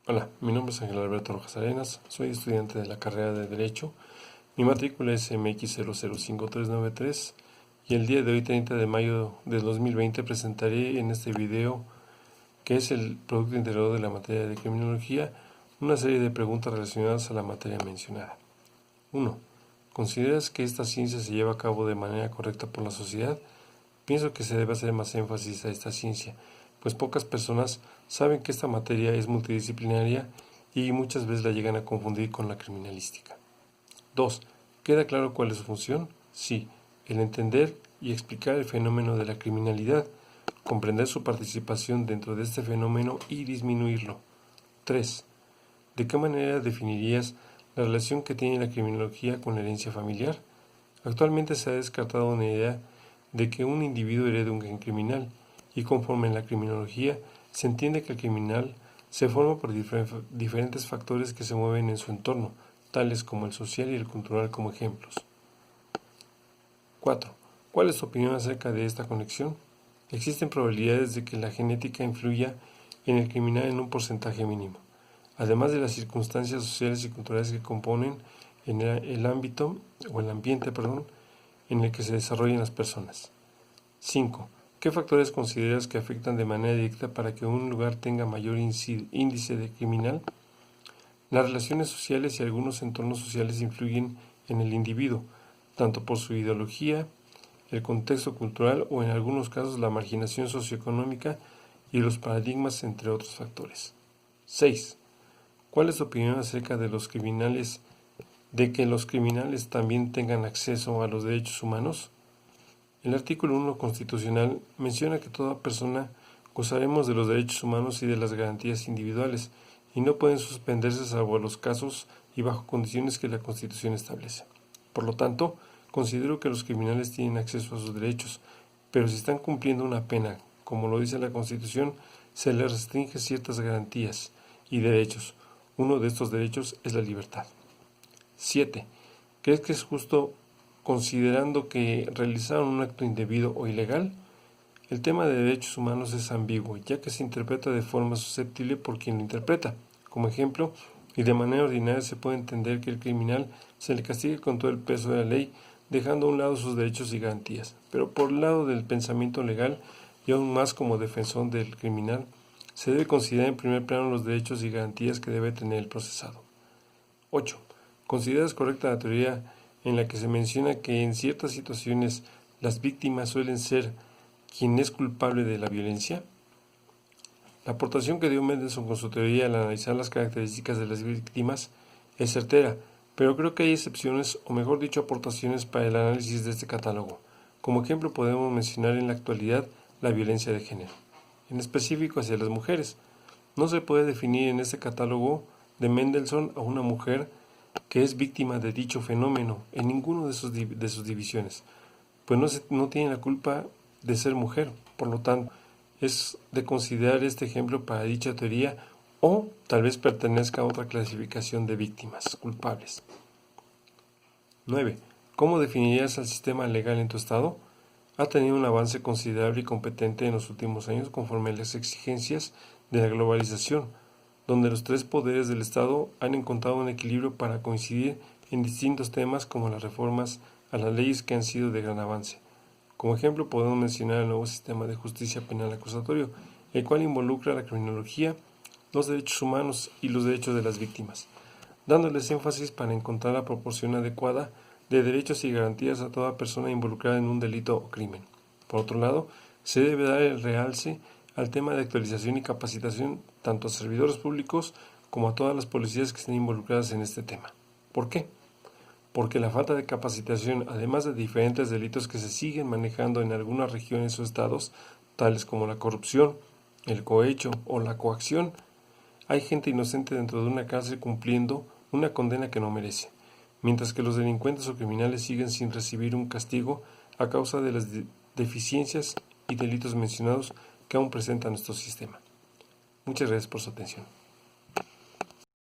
Hola, mi nombre es Ángel Alberto Rojas Arenas, soy estudiante de la carrera de Derecho. Mi matrícula es MX005393 y el día de hoy, 30 de mayo de 2020, presentaré en este video, que es el Producto Integrador de la materia de Criminología, una serie de preguntas relacionadas a la materia mencionada. 1. ¿Consideras que esta ciencia se lleva a cabo de manera correcta por la sociedad? Pienso que se debe hacer más énfasis a esta ciencia, pues pocas personas saben que esta materia es multidisciplinaria y muchas veces la llegan a confundir con la criminalística. 2. ¿Queda claro cuál es su función? Sí, el entender y explicar el fenómeno de la criminalidad, comprender su participación dentro de este fenómeno y disminuirlo. 3. ¿De qué manera definirías la relación que tiene la criminología con la herencia familiar? Actualmente se ha descartado una idea de que un individuo herede un gen criminal, y conforme en la criminología se entiende que el criminal se forma por diferentes factores que se mueven en su entorno, tales como el social y el cultural como ejemplos. 4. ¿Cuál es tu opinión acerca de esta conexión? Existen probabilidades de que la genética influya en el criminal en un porcentaje mínimo, además de las circunstancias sociales y culturales que componen el ámbito o el ambiente, en el que se desarrollan las personas. 5. ¿Qué factores consideras que afectan de manera directa para que un lugar tenga mayor índice de criminal? Las relaciones sociales y algunos entornos sociales influyen en el individuo, tanto por su ideología, el contexto cultural o en algunos casos la marginación socioeconómica y los paradigmas, entre otros factores. 6. ¿Cuál es tu opinión acerca de que los criminales también tengan acceso a los derechos humanos? El artículo 1 constitucional menciona que toda persona gozaremos de los derechos humanos y de las garantías individuales, y no pueden suspenderse salvo los casos y bajo condiciones que la Constitución establece. Por lo tanto, considero que los criminales tienen acceso a sus derechos, pero si están cumpliendo una pena, como lo dice la Constitución, se les restringe ciertas garantías y derechos. Uno de estos derechos es la libertad. 7. ¿Crees que es justo considerando que realizaron un acto indebido o ilegal? El tema de derechos humanos es ambiguo, ya que se interpreta de forma susceptible por quien lo interpreta. Como ejemplo, y de manera ordinaria se puede entender que el criminal se le castigue con todo el peso de la ley, dejando a un lado sus derechos y garantías. Pero por el lado del pensamiento legal, y aún más como defensor del criminal, se debe considerar en primer plano los derechos y garantías que debe tener el procesado. 8. ¿Consideras correcta la teoría en la que se menciona que en ciertas situaciones las víctimas suelen ser quien es culpable de la violencia? La aportación que dio Mendelssohn con su teoría al analizar las características de las víctimas es certera, pero creo que hay excepciones, o mejor dicho, aportaciones para el análisis de este catálogo. Como ejemplo podemos mencionar en la actualidad la violencia de género, en específico hacia las mujeres. No se puede definir en este catálogo de Mendelssohn a una mujer que es víctima de dicho fenómeno en ninguno de sus divisiones, pues no tiene la culpa de ser mujer. Por lo tanto, es de considerar este ejemplo para dicha teoría, o tal vez pertenezca a otra clasificación de víctimas culpables. 9. ¿Cómo definirías al sistema legal en tu estado? Ha tenido un avance considerable y competente en los últimos años conforme a las exigencias de la globalización, donde los tres poderes del Estado han encontrado un equilibrio para coincidir en distintos temas como las reformas a las leyes que han sido de gran avance. Como ejemplo podemos mencionar el nuevo sistema de justicia penal acusatorio, el cual involucra la criminología, los derechos humanos y los derechos de las víctimas, dándoles énfasis para encontrar la proporción adecuada de derechos y garantías a toda persona involucrada en un delito o crimen. Por otro lado, se debe dar el realce al tema de actualización y capacitación tanto a servidores públicos como a todas las policías que estén involucradas en este tema. ¿Por qué? Porque la falta de capacitación, además de diferentes delitos que se siguen manejando en algunas regiones o estados, tales como la corrupción, el cohecho o la coacción, hay gente inocente dentro de una cárcel cumpliendo una condena que no merece, mientras que los delincuentes o criminales siguen sin recibir un castigo a causa de las deficiencias y delitos mencionados que aún presenta nuestro sistema. Muchas gracias por su atención.